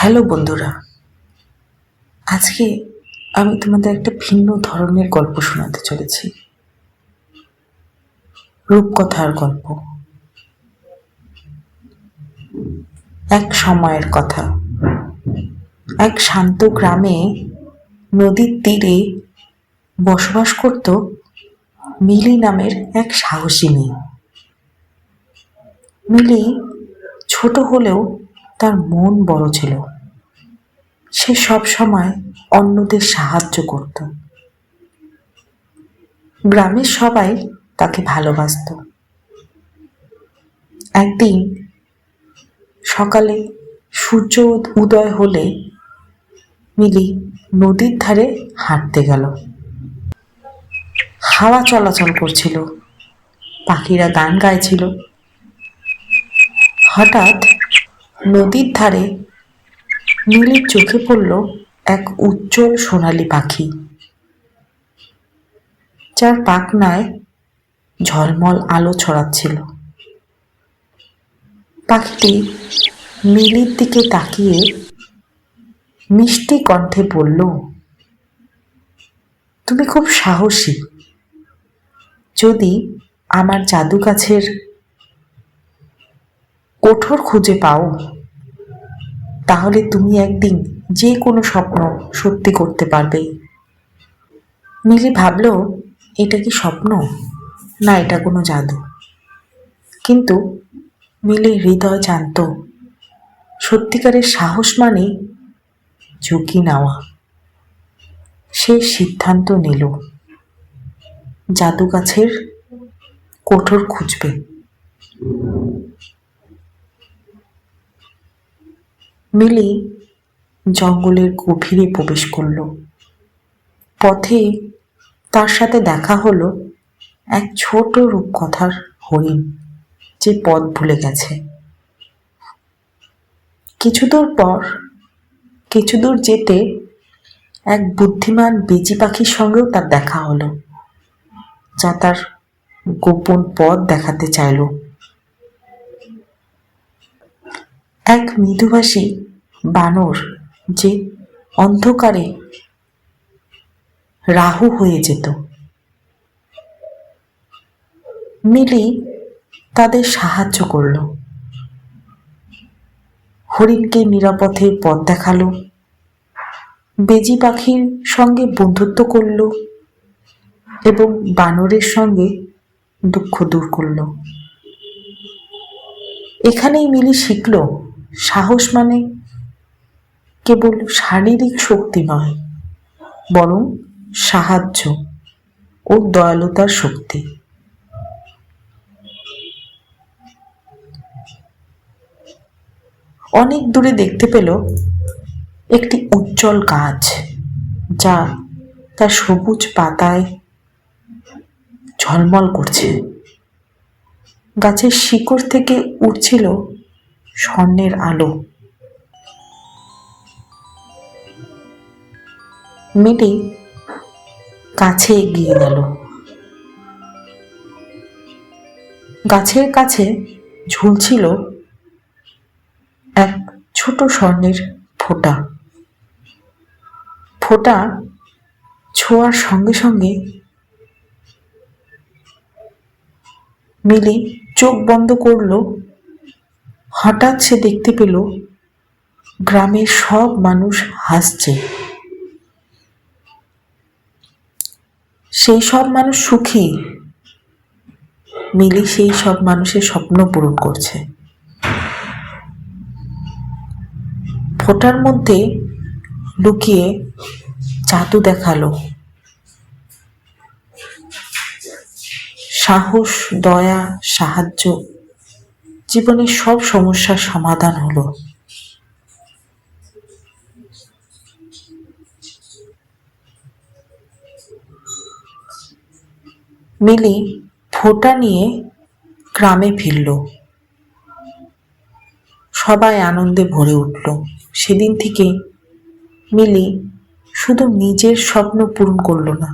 Hello বন্ধুরা, আজকে আমি তোমাদের একটা ভিন্ন ধরনের গল্প শোনাতে চলেছি। রূপকথার গল্প। এক সময়ের কথা। এক শান্ত গ্রামে নদীর তীরে বসবাস করত মিলি নামের এক সাহসী মেয়ে। মিলি ছোট হলেও তার মন বড় ছিল। সে সব সময় অন্যদের সাহায্য করত। গ্রামের সবাই তাকে ভালোবাসত। একদিন সকালে সূর্য উদয় হলে মিলি নদীর ধারে হাঁটতে গেল। হাওয়া চলাচল করছিল, পাখিরা গান গাইছিল। হঠাৎ নদীর ধারে মিলির চোখে পড়ল এক উজ্জ্বল সোনালী পাখি, যার পাখনায় ঝলমল আলো ছড়াচ্ছিল। পাখিটি মিলির দিকে তাকিয়ে মিষ্টি কণ্ঠে বলল, তুমি খুব সাহসী। যদি আমার জাদু গাছের কোঠর খুঁজে পাও, তাহলে তুমি একদিন যে কোনো স্বপ্ন সত্যি করতে পারবে। মিলি ভাবল, এটা কি স্বপ্ন, না এটা কোনো জাদু? কিন্তু মিলির হৃদয় জানত, সত্যিকারের সাহস মানে ঝুঁকি নেওয়া। সে সিদ্ধান্ত নিল জাদু গাছের কোঠর খুঁজবে। মিলি জঙ্গলের গভীরে প্রবেশ করল। পথে তার সাথে দেখা হলো এক ছোট রূপকথার হরিণ, যে পথ ভুলে গেছে। কিছু দূর যেতে এক বুদ্ধিমান বেজি পাখির সঙ্গেও তার দেখা হলো, যা তার গোপন পথ দেখাতে চাইল। এক মৃদুভাষী বানর, যে অন্ধকারে রাহু হয়ে যেত। মিলি তাদের সাহায্য করল, হরিণকে নিরাপদে পথ দেখালো, বেজি পাখির সঙ্গে বন্ধুত্ব করল এবং বানরের সঙ্গে দুঃখ দূর করল। এখানেই মিলি শিখল, সাহস মানে কেবল শারীরিক শক্তি নয়, বরং সাহায্য ও দয়ালুতার শক্তি। অনেক দূরে দেখতে পেল একটি উজ্জ্বল গাছ, যা তার সবুজ পাতায় ঝলমল করছে। গাছের শিকড় থেকে উঠছিল স্বর্ণের আলো। মিলি কাছে এগিয়ে গেল। গাছের কাছে ঝুলছিল এক ছোট স্বর্ণের ফোঁটা। ফোঁটা ছোঁয়ার সঙ্গে সঙ্গে মিলি চোখ বন্ধ করল। হঠাৎ সে দেখতে পেল গ্রামের সব মানুষ হাসছে। সেই সব মানুষ সুখী। মিলি সেই সব মানুষের স্বপ্ন পূরণ করছে। ফোঁটার মধ্যে লুকিয়ে জাদু দেখালো, সাহস, দয়া, সাহায্য। জীবনের সব সমস্যার সমাধান হলো। মিলি ফোঁটা নিয়ে গ্রামে ফিরল। সবাই আনন্দে ভরে উঠল। সেদিন থেকে মিলি শুধু নিজের স্বপ্ন পূরণ করল না,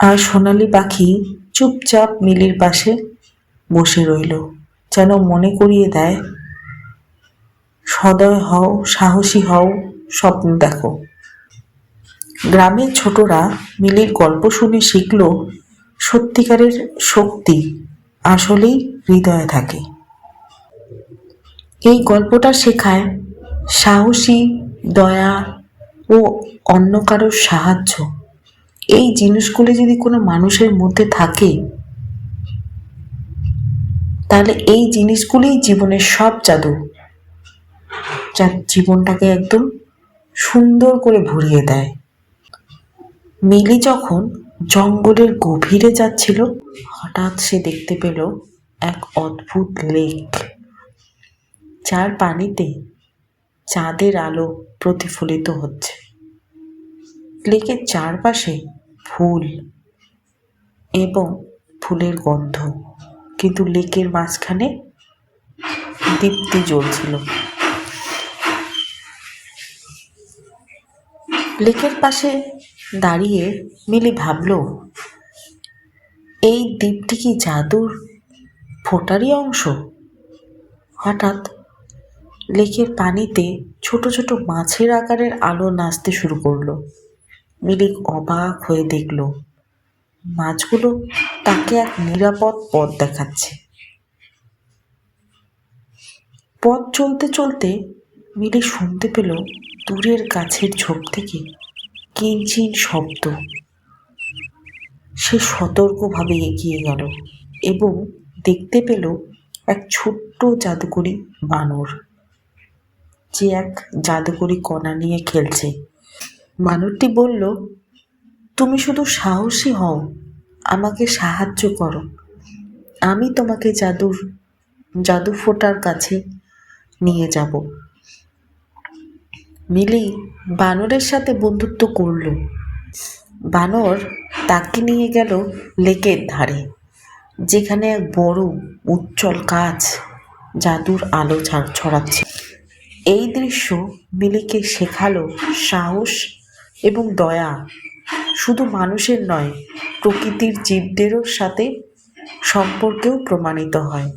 আর সোনালি পাখি চুপচাপ মিলির পাশে বসে রইল, যেন মনে করিয়ে দেয়, সদয় হও, সাহসী হও, স্বপ্ন দেখো। গ্রামের ছোটরা মিলির গল্প শুনে শিখল সত্যিকারের শক্তি আসলেই হৃদয়ে থাকে। এই গল্পটা শেখায় সাহসী, দয়া ও অন্য কারোর সাহায্য, এই জিনিসগুলি যদি কোনো মানুষের মধ্যে থাকে তাহলে এই জিনিসগুলিই জীবনের সব জাদু, যা জীবনটাকে একদম সুন্দর করে ভরিয়ে দেয়। মিলি যখন জঙ্গলের গভীরে যাচ্ছিল, হঠাৎ সে দেখতে পেল এক অদ্ভুত লেক, যার পানিতে চাঁদের আলো প্রতিফলিত হচ্ছে। লেকের চারপাশে ফুল এবং ফুলের গন্ধ, কিন্তু লেকের মাঝখানে দীপ্তি জ্বলছিল। লেকের পাশে দাঁড়িয়ে মিলি ভাবল, এই দ্বীপটি কি জাদুর ফোঁটারই অংশ? হঠাৎ লেকের পানিতে ছোট ছোট মাছের আকারের আলো নাচতে শুরু করলো। মিলি অবাক হয়ে দেখল মাছগুলো তাকে এক নিরাপদ পথ দেখাচ্ছে। পথ চলতে চলতে মিলি শুনতে পেল দূরের গাছের ঝোপ থেকে কিঞ্চিন শব্দ। সে সতর্কভাবে এগিয়ে গেল এবং দেখতে পেল এক ছোট্ট জাদুকরি বানর, যে এক জাদুকরি কণা নিয়ে খেলছে। বানরটি বলল, তুমি শুধু সাহসী হও, আমাকে সাহায্য করো, আমি তোমাকে জাদু ফোঁটার কাছে নিয়ে যাব। মিলি বানরের সাথে বন্ধুত্ব করল। বানর তাকে নিয়ে গেল লেকের ধারে, যেখানে এক বড় উজ্জ্বল গাছ জাদুর আলো ছড়াচ্ছে। এই দৃশ্য মিলিকে শেখালো সাহস এবং দয়া শুধু মানুষের নয়, প্রকৃতির জীবদেরও সাথে সম্পর্কেও প্রমাণিত হয়।